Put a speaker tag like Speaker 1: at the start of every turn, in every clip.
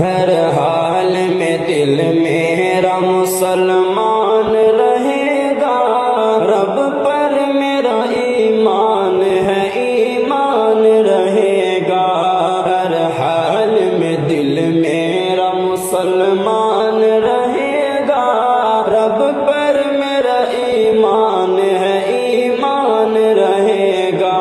Speaker 1: ہر حال میں دل میرا مسلمان رہے گا، رب پر میرا ایمان ہے، ایمان رہے گا۔ ہر حال میں دل میرا مسلمان رہے گا، رب پر میرا ایمان ہے، ایمان رہے گا۔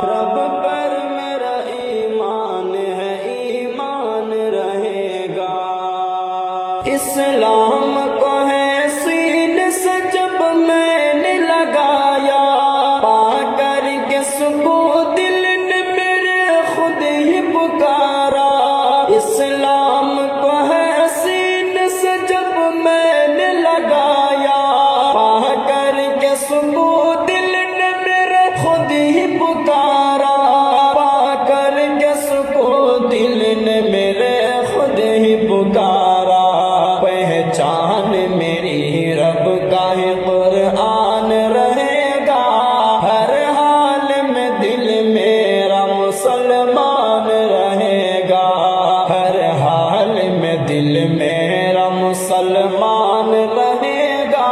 Speaker 1: رب پر میرا ایمان ہے، ایمان رہے گا۔ اسلام کو ہے سینے سے جب میں نے لگایا، پا کر کے سکون دل نے میرے خود ہی پکارا۔ اسلام کو ہے سینے سے جب میں نے لگایا، پا کر کے سکون دل نے میرے خود ہی پکارا۔ پا کر کے سکون دل نے میرے خود ہی پکارا۔ پہچان میری رب کا ہے قرآن رہے گا، ہر حال میں دل میرا مسلمان رہے گا۔ ہر حال میں دل میرا مسلمان رہے گا،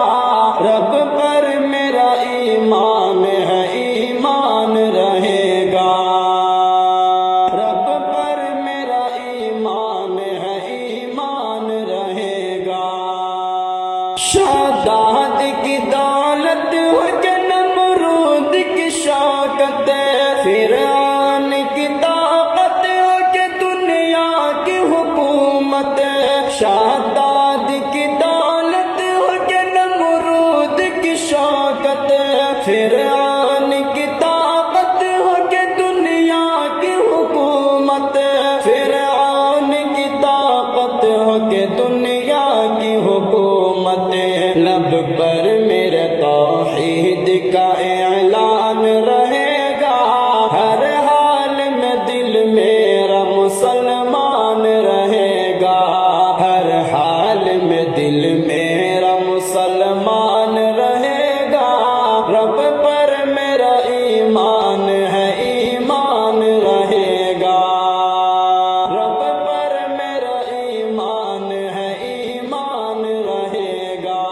Speaker 1: رب پر میرا ایمان ہے، ایمان رہے گا۔ رب پر میرا ایمان ہے، ایمان رہے گا۔ شاداد کی دولت ہو کہ نمرود کی شوکت، فرعون کی طاقت ہو کہ دنیا کی حکومت۔ شاداد کی دولت ہو کہ نمرود کی شوکت، فرعون کی طاقت ہو کہ دنیا کی حکومت۔ فرعون کی طاقت ہو کہ دنیا کی حکومت۔ لب پر میرے توحید کا اعلان رہے گا، ہر حال میں دل میرا مسلمان رہے گا۔ ہر حال میں دل میرا مسلمان رہے گا، رب پر میرا ایمان ہے، ایمان رہے گا۔ رب پر میرا ایمان ہے، ایمان رہے گا۔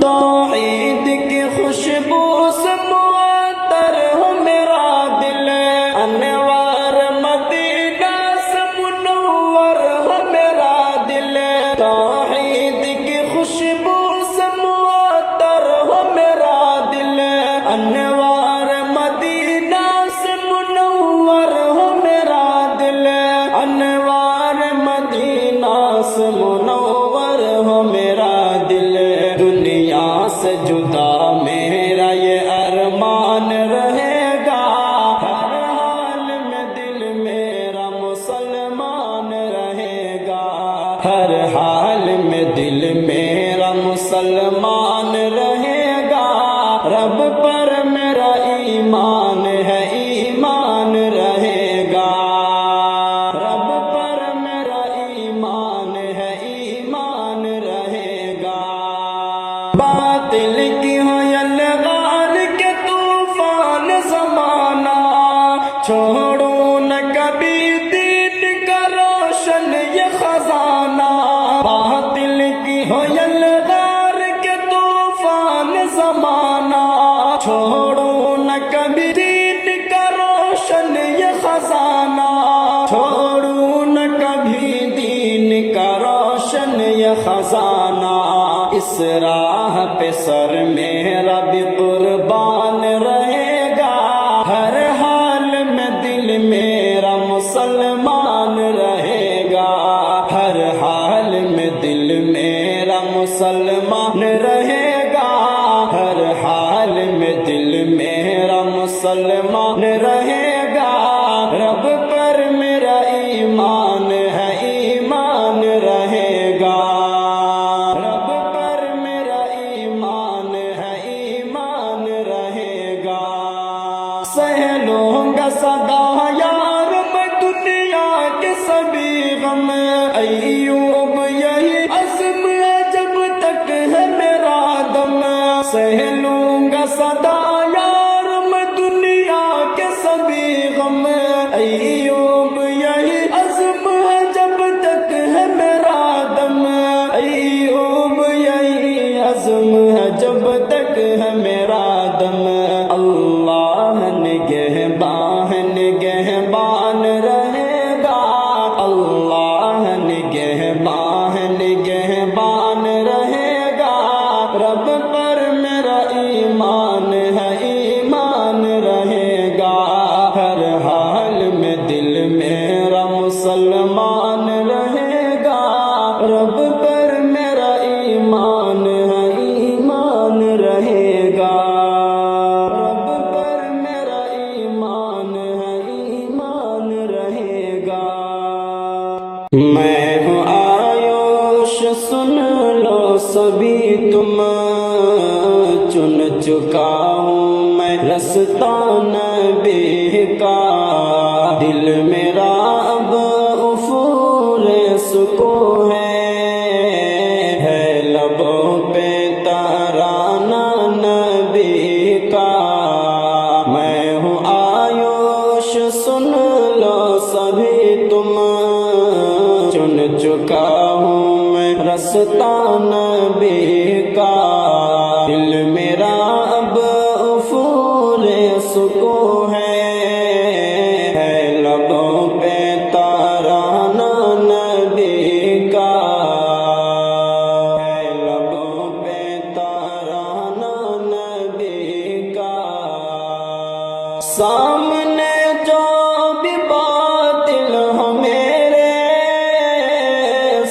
Speaker 1: توحید کی خوشبو سے معطر ہو میرا دل، انوار مدینہ سے منور ہو میرا دل۔ توحید کی خوشبو سے معطر ہو میرا دل، انوار مدینہ سے منور ہو میرا دل۔ انوار مدینہ سے منور ہو میرا دل۔ دنیا سے جدا میرا یہ ارمان رہے گا، ہر حال میں دل میرا مسلمان رہے گا۔ ہر حال میں دل میرا مسلمان رہے گا، رب پر میرا ایمان ہے، ایمان رہے گا۔ رب پر میرا ایمان ہے، ایمان رہے گا۔ باطل کی ہو یلغار کے طوفان زمانہ، چھوڑو نہ کبھی دین کا روشن یہ خزانہ۔ باطل کی ہو یلغار کے طوفان زمانہ، چھوڑو نہ کبھی دین کا روشن یہ خزانہ۔ چھوڑو نہ کبھی دین کا روشن یہ خزانہ۔ اس راہ پہ سر میرا بھی قربان رہے گا، ہر حال میں دل میرا مسلمان رہے گا۔ ہر حال میں دل میرا مسلمان رہے گا، ہر حال میں دل میرا مسلمان رہے گا۔ رب پر میرا ایمان ہے، ایمان رہے گا۔ رب پر میرا ایمان ہے، ایمان رہے گا۔ سہ لوں گا سدا یار میں دنیا کے سبھی غم، ایوب یہی عزم ہے جب تک ہے میرا دم۔ سہ لوں گا سدا یار میں دنیا کے سبھی غم، ایوب یہی عزم ہے جب فرمان رہے گا، رب پر میرا ایمان ہے، ایمان رہے گا، رب پر میرا ایمان ہے، ایمان رہے گا۔ میں ہوں آیوش سن لو سبھی تم، چن چکا ہوں میں رستہ نبی کا، دل میرا اب افور سکو ہے لبوں پہ ترانہ نبی کا۔ میں ہوں آیوش سن لو سبھی تم، چن چکا ہوں میں رستہ نبی کا، دل میرا اب افور سکو ہے لبوں پہ ترانہ نبی کا، ہے لبوں پہ ترانہ نبی کا۔ سامنے جو بھی باطل ہو میرے،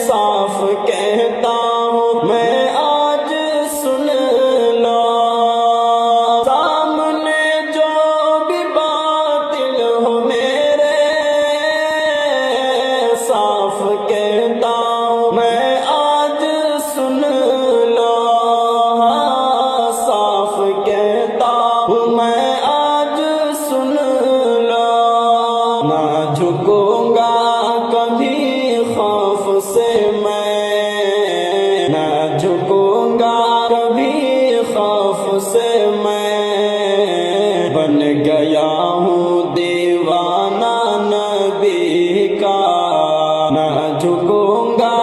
Speaker 1: صاف کہتا ہوں میں آج سن لو، سامنے جو بھی باطل ہو میرے، صاف کہتا ہوں میں آج سن لو، صاف کہتا ہوں میں آج سن لو، نہ جھکوں گا کبھی خوف سے میں، نہ جھکوں گا کبھی خوف سے میں، بن گیا ہوں دیوانہ نبی کا، نہ جھکوں گا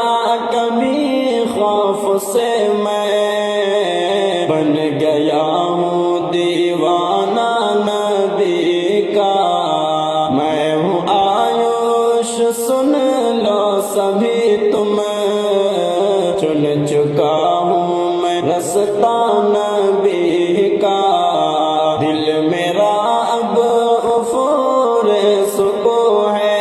Speaker 1: کبھی خوف سے میں، بن گیا ہوں دیوانہ نبی کا۔ میں ہوں آیوش سن لو سبھی تم، چن چکا ہوں میں رستہ نبی کا، دل میرا اب افور سکو ہے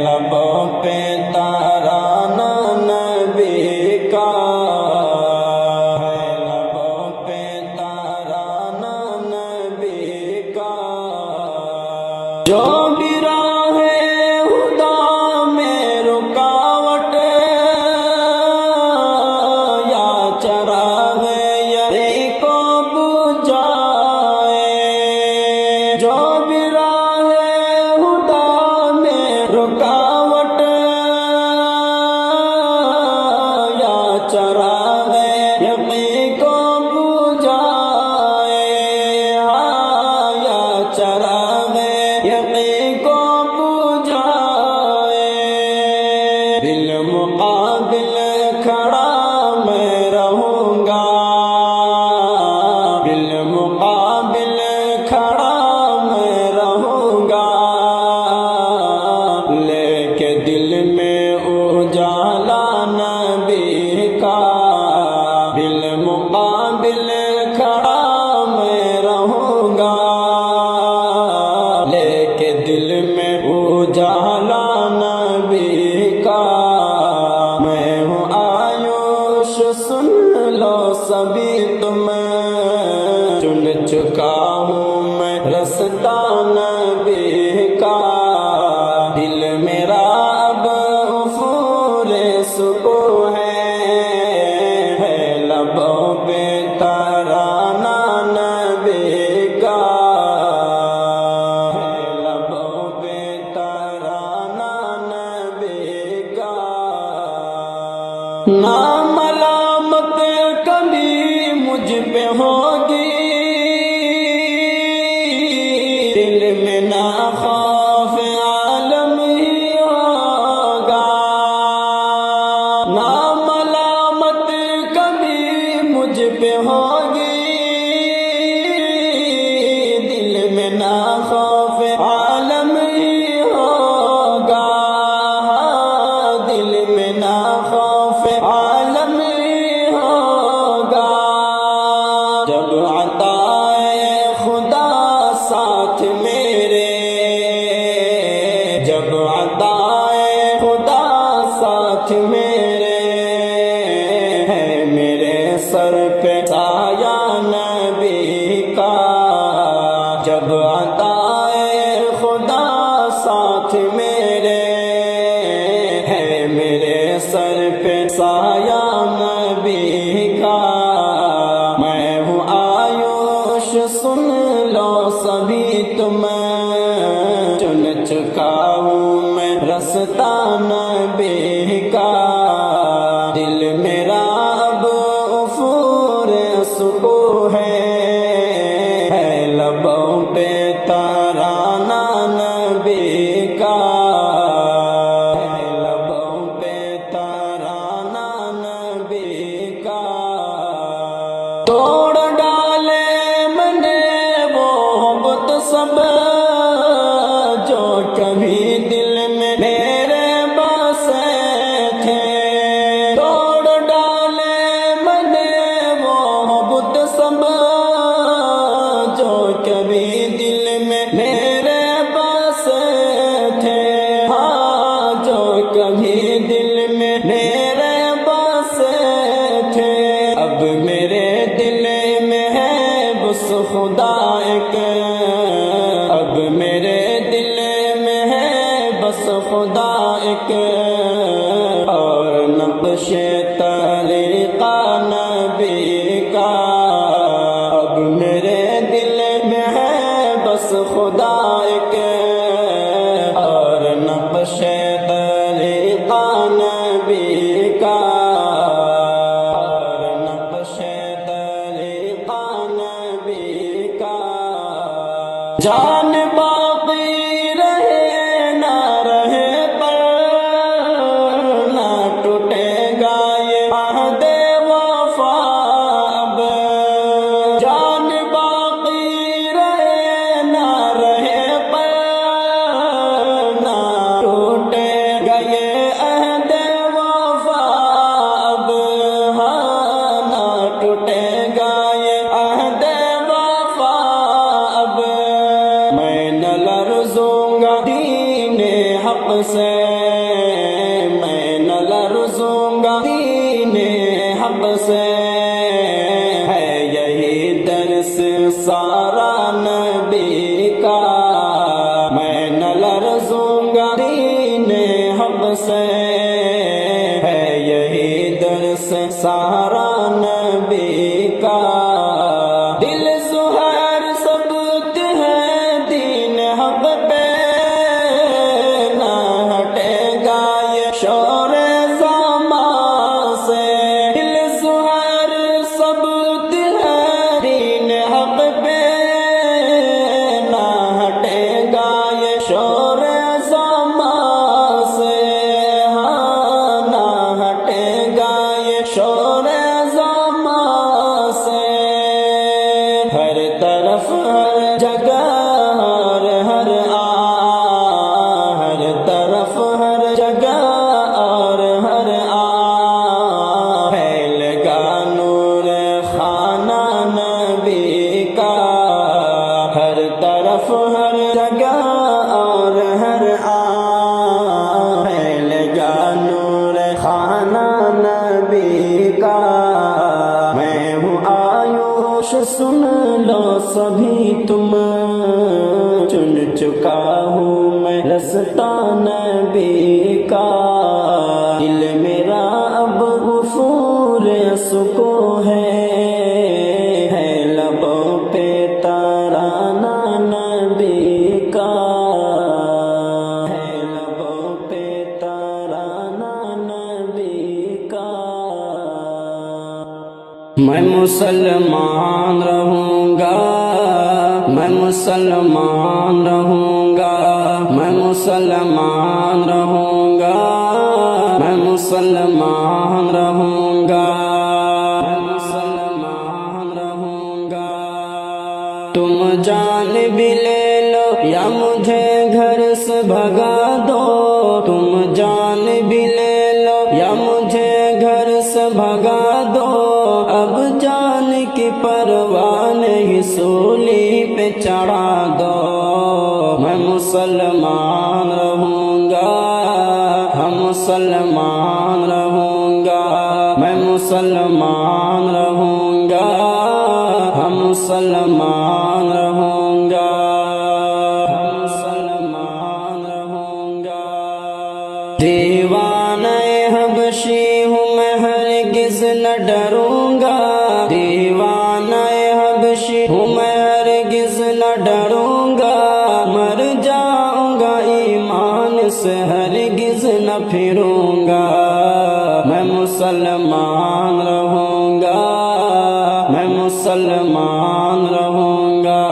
Speaker 1: لبوں پہ ترانہ نبی کا، ہے لبوں پہ ترانہ نبی کا۔ جو بھی راہ خدا میں رکاوٹ، یا چراغ یری کو بجھائے، جو بھی راہ خدا میں رکاوٹ، یا چراغ یری کو بجھائے، یا چراغ یری کو بجھائے، بالمقابل کھڑا میں رہوں گا، بالمقابل کھڑا میں رہوں گا، لے کے دل میں اجالا نبی کا، بالمقابل کھڑا میں رہوں گا، لے کے دل میں اجالا نبی کا۔ میں ہوں آیوش سن لو سبھی تم، چن چکا ہوں میں رستہ نبی کا، دل میرا اب افور سکو ہے لبوں پہ ترانہ نبی کا، ہے لبوں پہ ترانہ نبی کا۔ نہ ملامت کبھی مجھ پہ ہوگی، دل میں نہ خوف عالم ہی ہوگا، نہ ملامت کبھی مجھ پہ ہوگی، دل میں نہ خوف عالم ہی ہوگا، دل میں نہ خوف عالم ہی ہوگا۔ جب عطائے خدا ساتھ میرے ہے، میرے سر پہ سایہ نبی کا جب عطائے خدا ساتھ میرے ہے، میرے سر پہ سایہ نبی کا میں ہوں آیوش سن لو سبھی تم چن چکا ہوں میں رستہ نبی کا دل میرا اب افور سکو ہے لبوں پہ ترانہ نبی کا لبوں پہ ترانہ نبی کا توڑ ڈالے میں نے وہ بت سب جو کبھی دل میں میرے بسے تھے، توڑ ڈالے میں نے وہ بت سب جو کبھی دل میں میرے بسے تھے، ہاں جو کبھی دل میں میرے بسے تھے، اب میرے دل میں ہے بس خدا ایک، اب میرے دل میں ہے بس خدا ایک، اور نقش طریقہ نبی کا اب میرے دل میں ہے بس خدا ایک، اور نقش طریقہ نبی کا اور نقش طریقہ نبی کا جان باقی رہے نہ رہے پر نہ ٹوٹے گا یہ عہد وفا اب، جان باقی رہے نہ رہے پر نہ ٹوٹے گا یہ عہد وفا اب، ہاں نہ ٹوٹے گا یہ عہد وفا اب، میں نہ لرزوں گا دین حق سے، میں نہ لرزوں گا دین حق سے، ہے یہی درس سارا نبی کا، میں نہ لرزوں گا دین حق سے، ہے یہی درس سارا نبی کا، دل زہر ثبت ہے دین حق پہ نہ ہٹے گا یہ شور زمان سے، دل زہر ثبت ہے دین حق پہ نہ ہٹے گا یہ شور زمان سے، ہاں نہ ہٹے گا یہ شور زمان سے، ہر طرف ہر جگہ اور ہر ہر طرف ہر جگہ اور ہر پھیل گا نور خانہ نبی کا، ہر طرف ہر جگہ اور ہر پھیل گا نور خانہ نبی کا، میں ہوں آیوش سن لو سبھی تم چن چکا ہوں میں رستہ نبی کا، دل میرا اب غفور سکو ہے لبوں پہ ترانہ نبی کا، ہے لبوں پہ ترانہ نبی کا، میں مسلمان رہوں گا، میں مسلمان رہوں گا، میں مسلمان رہوں گا، میں مسلمان رہوں گا، میں مسلمان رہوں گا، تم جان بھی لے لو یا مجھے گھر سے بھگا دو، تم جان بھی لے لو یا مجھے گھر سے بھگا دو، اب جان کی پرواہ نہیں سولی پہ چڑھا دو، میں مسلمان رہوں گا، مسلمان رہوں گا، میں مسلمان رہوں گا، ہم مسلمان رہوں گا، ہم مسلمان رہوں گا۔ دیوانہ حبشی ہوں میں ہرگز نہ ڈروں گا، دیوانہ حبشی ہوں میں ہرگز نہ ڈروں گا، مر جاؤں گا ایمان سے ہرگز نہ پھروں گا، میں مسلمان رہوں گا، میں مسلمان رہوں گا،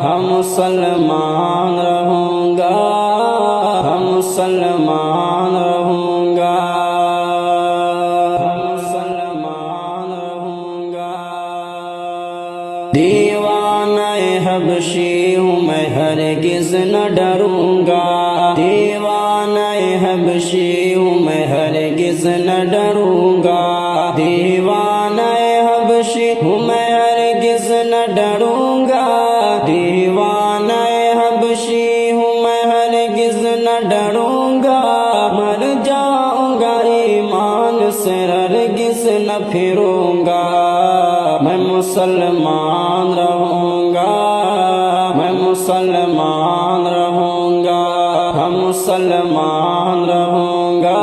Speaker 1: ہم مسلمان رہوں گا، ہم مسلمان رہوں گا، ہم مسلمان رہوں گا۔ دیوانہ حبشی ہوں میں ہرگز نہ ڈروں گا، دیوانہ حبشی ہوں میں ہرگز نہ ڈروں گا، دیوانہ حبشی ہوں میں ہرگز نہ ڈروں گا، دیوانہ حبشی ہوں میں ہرگز نہ ڈروں گا، مر جاؤں گا ایمان سے ہرگز نہ پھروں گا، میں مسلمان رہوں گا، میں مسلمان رہوں گا، ہم مسلمان رہوں گا،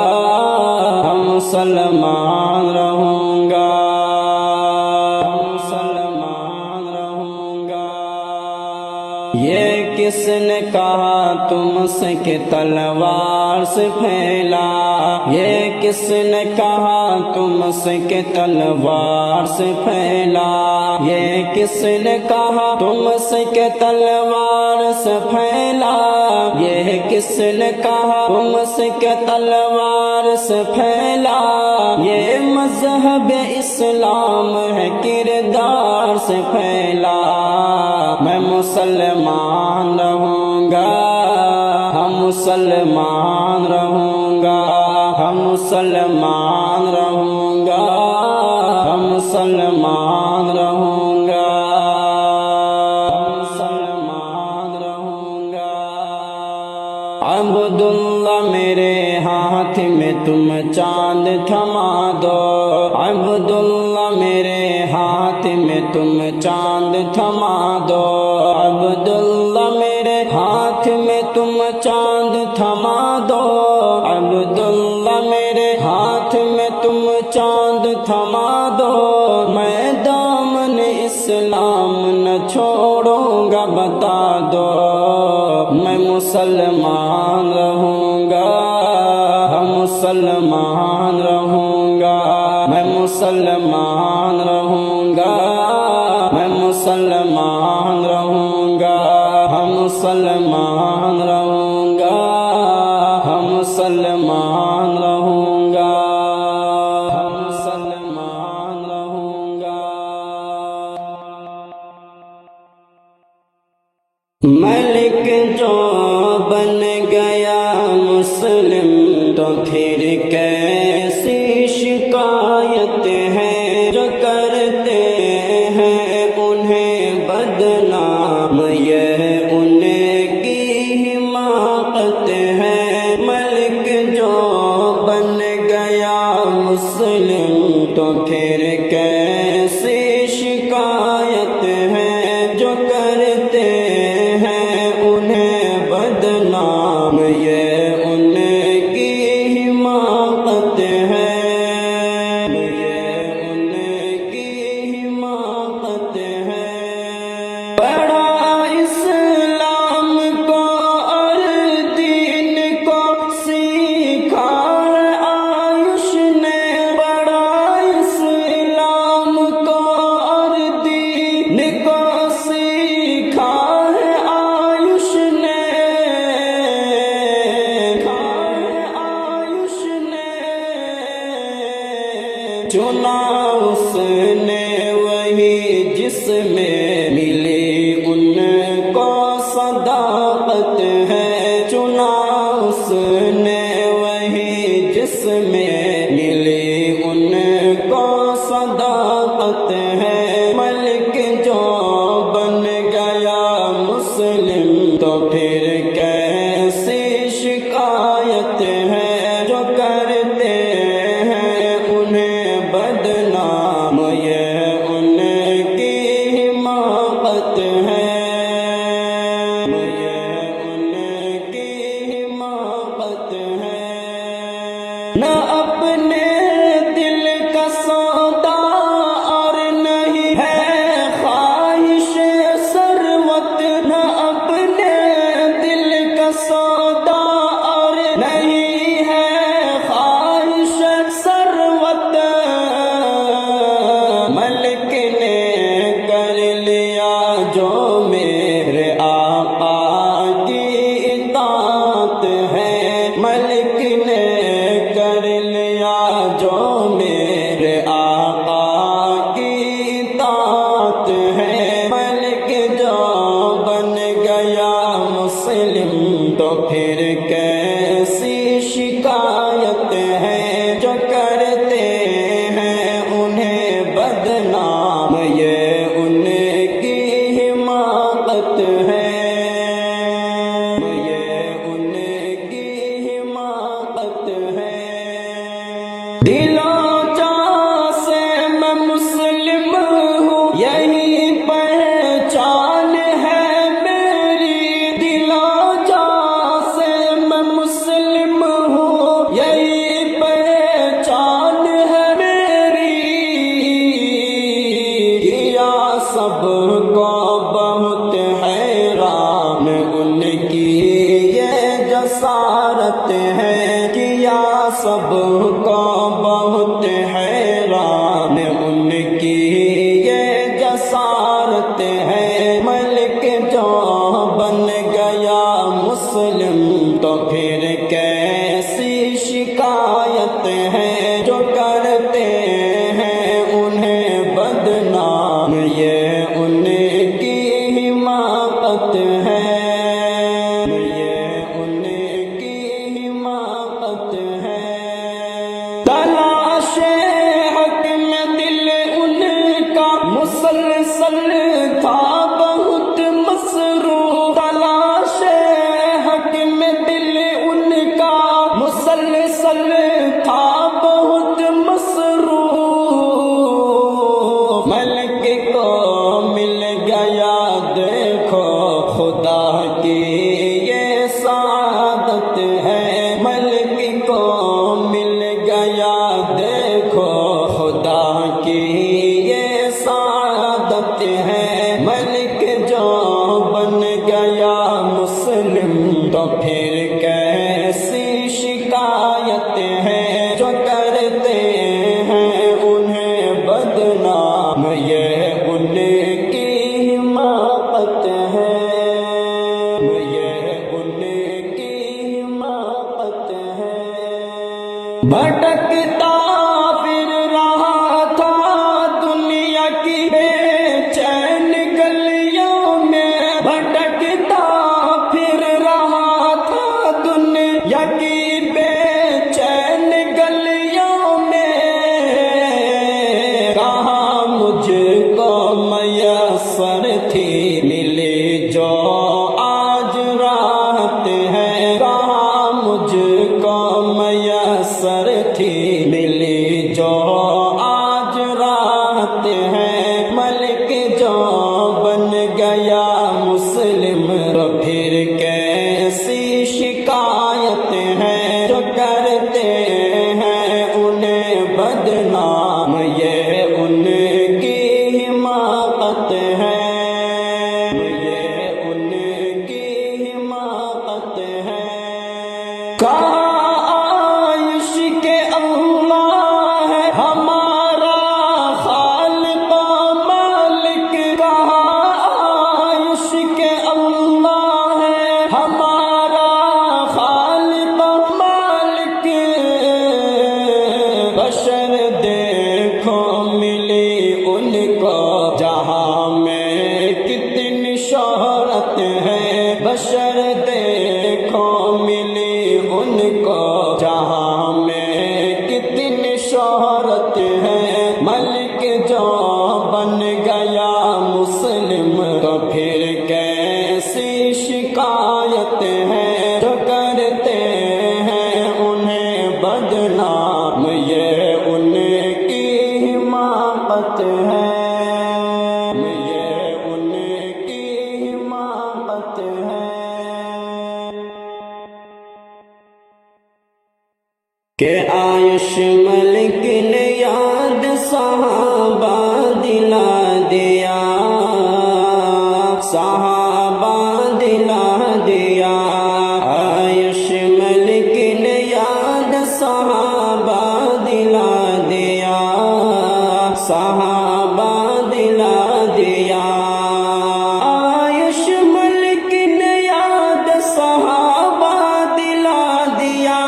Speaker 1: ہم مسلمان رہوں گا، ہم مسلمان رہوں گا۔ یہ کس نے کہا تم سے کہ تلوار سے پھیلا، یہ کس نے کہا تم سے کہ تلوار سے پھیلا، یہ کس نے کہا تم سے کہ تلوار سے پھیلا، یہ کس نے کہا تم سے کہ تلوار سے پھیلا، یہ مذہب اسلام ہے کردار سے پھیلا، میں مسلمان رہوں گا، ہم مسلمان رہوں گا، ہم مسلمان رہوں گا، ہم مسلمان رہوں گا، ہم مسلمان رہوں گا۔ عبداللہ میرے ہاتھ میں تم چاند تھما دو، عبداللہ میرے ہاتھ میں تم چاند تھما دو، عبداللہ میرے ہاتھ میں تم چاند تھما دو، عبداللہ میرے ہاتھ میں تم چاند تھما دو، میں دامن اسلام نہ چھوڑوں گا بتا دو، میں مسلمان رہوں گا، ہم مسلمان رہوں گا، میں مسلمان رہوں گا، میں مسلمان رہوں گا، ہم مسلمان رہوں گا، ہم مسلمان رہوں گا، ہم مسلمان رہوں گا۔ ملک جو بن گیا مسلم تو پھر کیسی شکایت ہے، جو کرتے ہیں انہیں بدنام یہ ان کی حماقت ہے، ملک جو بن گیا مسلم تو پھر کیسی شکایت ہے، جو کرتے ہیں انہیں بدنام یہ ان کی حماقت ہے، یہ ان کی حماقت ہے۔ بڑا اسلام کو اور دین کو سیکھا آیوش نے، بڑا اسلام کو اور دین کو سیکھا آیوش نے، آیوش نے چنا اس نے وہی جس میں ملی ان کو صداقت ہے، چنا اس نے وہی جس میں ملی ان کو صداقت ہے، ملک جو بن گیا مسلم تو پھر کیسی شکایت ہے، جو نہ اپنے دل کا سودا اور نہیں ہے خواہش ثروت، نہ اپنے دل کا سودا اور نہیں ہے خواہش ثروت، ملک نے کر لیا جو میرے آقا کی اطاعت ہے، ملک نے کر لیا جو میرے آقا کی اطاعت ہے، ملک جو بن گیا مسلم تو پھر کیسی شکایت ہے، جو کرتے ہیں انہیں بدنام یہ ان کی حماقت ہے، یہ ان کی حماقت ہے۔ دلوں جاں سے میں مسلم ہوں یہی پہچان ہے میری، دلوں جاں سے میں مسلم ہوں یہی پہچان ہے میری، کیا سب کو بہت حیران ان کی یہ جسارت ہے، کیا سب کو بہت حیران ان کی یہ جسارت ہے، ملک جو بن گیا مسلم تو پھر کیسی شکایت ہے، جو کرتے ہیں انہیں بدنام یہ ان کی حماقت ہے، یہ ان کی حماقت ہے۔ تلاش حق میں دل ان کا مسلسل تھا بہت مصروف، تلاش حق میں دل ان کا مسلسل تھا بہت مصروف، ملک کو مل گیا دیکھو خدا کی یہ سعادت ہے، ملک کو مل گیا دیکھو خدا کی یہ سعادت ہے، ملک جو بن گیا مسلم تو پھر کیسی شکایت ہے، جو کرتے ہیں انہیں بدنام یہ ان کی حماقت ہے، یہ ان کی حماقت ہے۔ بھٹکتا پھر رہا تھا دنیا کی بے چین گلیوں میں، بھٹکتا پھر رہا تھا دنیا کی بے چین گلیوں میں، کہاں مجھ کو میسر تھی ملی جو آج رات ہے، کہاں مجھ کو میسر تھی ملی جو آج رات ہے، ملک جو بن گیا مسلم تو پھر کیسی شکایت ہے، جو کرتے ہیں انہیں بدنام یہ ان کی حماقت ہے، یہ ان کی حماقت ہے۔ کہاں عشق اللہ ہے ہمارا خالق و مالک، کہاں عشق اللہ ہے ہمارا خالق و مالک، بشر دیکھو ملی ان کو جہاں میں کتنی شہرت ہے، بشر دیکھو ملی ان کو جہاں میں کتنی شہرت ہے، ملک جو بن گیا مسلم تو پھر کیسی شکایت ہے، جو کرتے ہیں انہیں بدنام یہ ان کی حماقت ہے، یہ ان کی حماقت ہے۔ کہ آیوش ملک نے یاد صحابہ دلا دیا، صحابہ دلا دیا، آیوش ملک نے یاد صحابہ دلا دیا، صحابہ دلا دیا، آیوش ملک نے یاد صحابہ دلا دیا،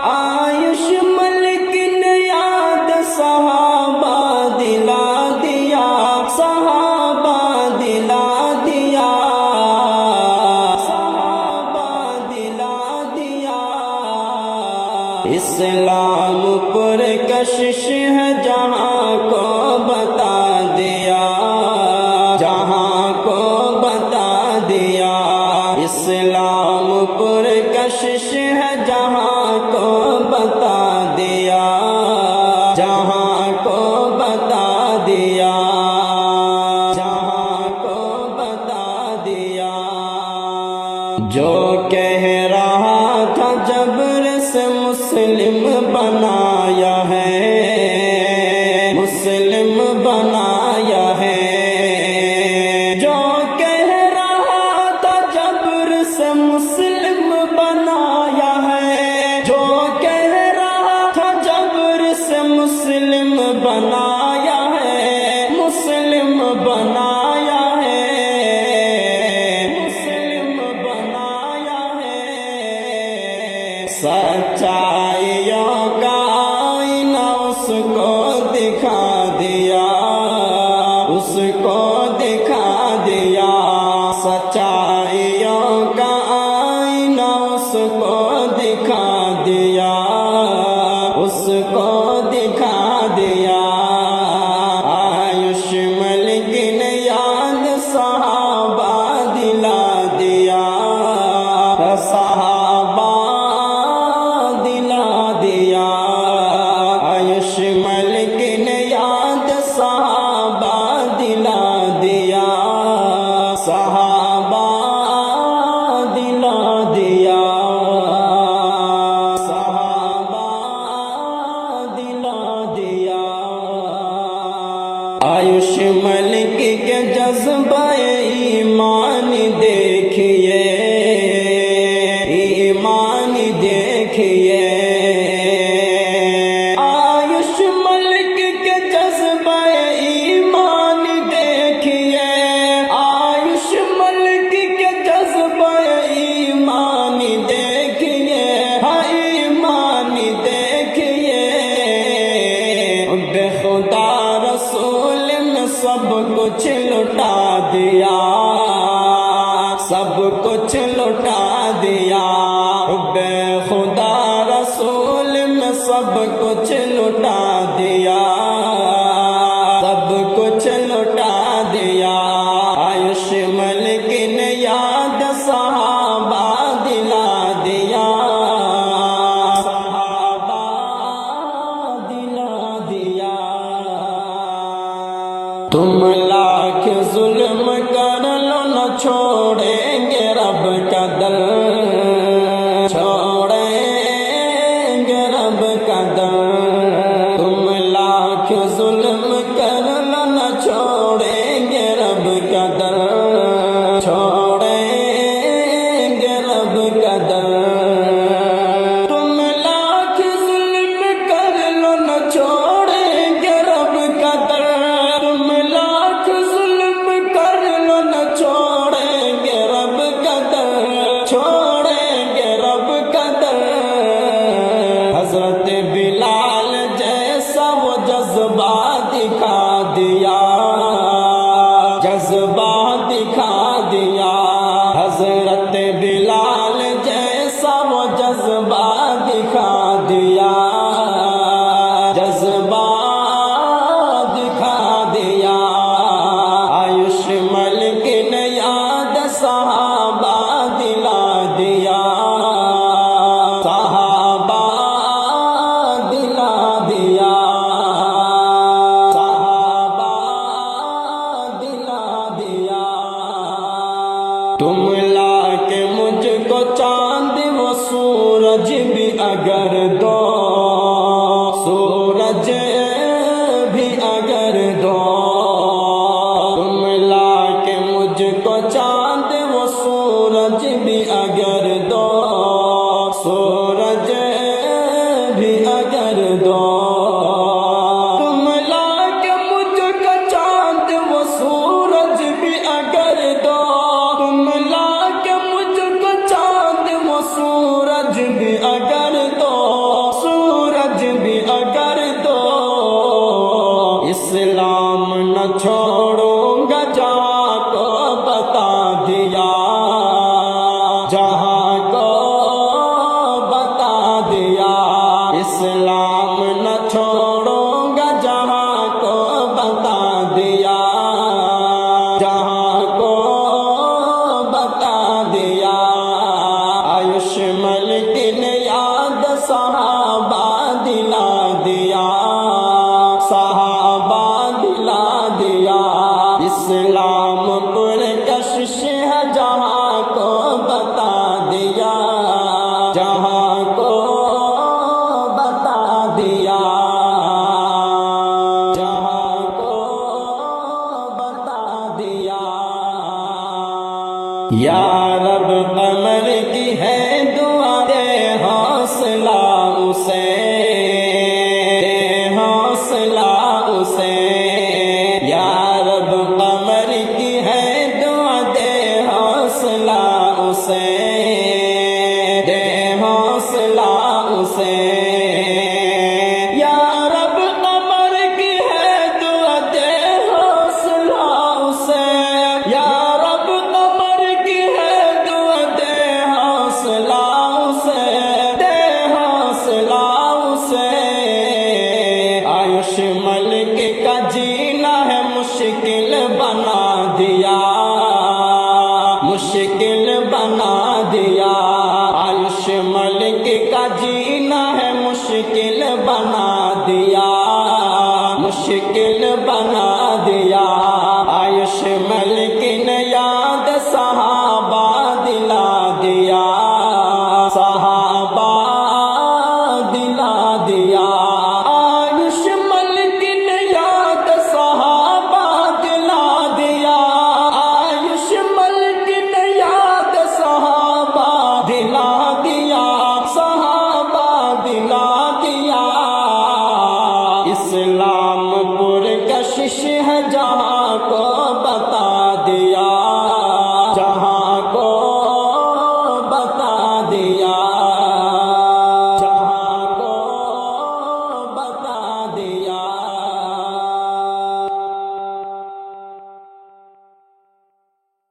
Speaker 1: آیوش ملک نے یاد صحابہ دلا دیا، صحابہ دلا دیا، صحابہ دلا دیا، اسلام پر کشش ہے جہاں کو بتا دیا، جہاں کو بتا دیا، اسلام پر کشش ہے جہاں کو بتا دیا، جہاں کو بتا دیا، جہاں کو بتا دیا، جو کہہ رہا تھا جبر سے مسلم بنایا ہے، مسلم بنایا ہے، جو کہہ رہا تھا جبر سے مسلم بنایا ہے، جو کہہ رہا تھا جبر سے مسلم بنایا ہے، مسلم بنایا ہے، مسلم بنایا ہے، سچائیوں کا آئینہ اس کو دکھا دیا، اس کو دکھا دیا، سچائیوں کا آئینہ اس کو دکھا دیا، اس کو دکھا دیا، آیوش ملک نے یاد صحابہ دلا دیا، صحابہ دلا دیا، آیوش ملک نے یاد صحابہ دلا دیا، صحابہ دلا دیا، صحابہ دلا دیا، آیوش ملک کے جذبہ ایمان دیکھیے، ایمان دیکھیے، آیوش ملک کے جذبہ ایمان دیکھیے، آیوش ملک کے جذبہ ایمان دیکھیے، ہاں ایمان دیکھیے، بے خدا رسول میں سب کچھ لٹا دیا، سب کچھ لٹا دیا، بے خدا رسول میں سب کچھ لٹا دیا، سب کچھ لٹا دیا، آیوش ملک نے یاد صحابہ دلا دیا، صحابہ دلا دیا، تم لاکھ ظلم کر لو نہ چھوڑیں گے رب کا در، چھوڑیں گے رب کا در، تم لاکھ ظلم کر لو نہ چھوڑیں گے رب کا در، چھوڑیں گے رب کا در، تم لاکھ ظلم کر لو نہ چھوڑیں گے رب کا در، تم لاکھ ظلم کر لو نہ چھوڑیں گے رب کا در، چھوڑیں گے رب کا در، حضرت بلال جیسا وہ جذبہ دکھا دیا، جذبہ دکھا دیا، حضرت بلال جیسا وہ جذبہ دکھا دیا، جذبہ دکھا دیا، آیوش ملک نے یاد صحابہ دلا دیا، صحابہ دلا دیا، صحابہ دلا دیا، تم لا کے مجھ کو چاند و سورج بھی اگر دو دو تم لا کے مجھ کا چاند وہ سورج بھی اگر دو تم لا کے مجھ کو چاند وہ سورج بھی اگر دو سورج بھی اگر دو اسلام نہ چھوڑوں گا جہاں کو بتا دیا جہاں کو بتا دیا اسلام نہ چھوڑوں گا جہاں کو بتا دیا جہاں کو بتا دیا آیوشمل کی یاد صحابہ دلا دیا صحابہ دلا دیا اسلام پر کشش ہے جہاں کو بتا دیا جہاں کو بتا دیا جہاں کو بتا دیا یا رب قمر کی ہے دعا دے حوصلہ اسے دے حوصلہ اسے یا رب قمر کی ہے دعا دے حوصلہ اسے دے حوصلہ اسے یا رب قمر کی ہے دعا دے حوصلہ اسے یا رب قمر کی ہے دعا دے حوصلہ اسے دے حوصلہ اسے آیوش ملک کا جینا ہے مشکل بنا دیا مشکل بنا دیا آیوش ملک کا جینا ہے مشکل بنا دیا مشکل بنا دیا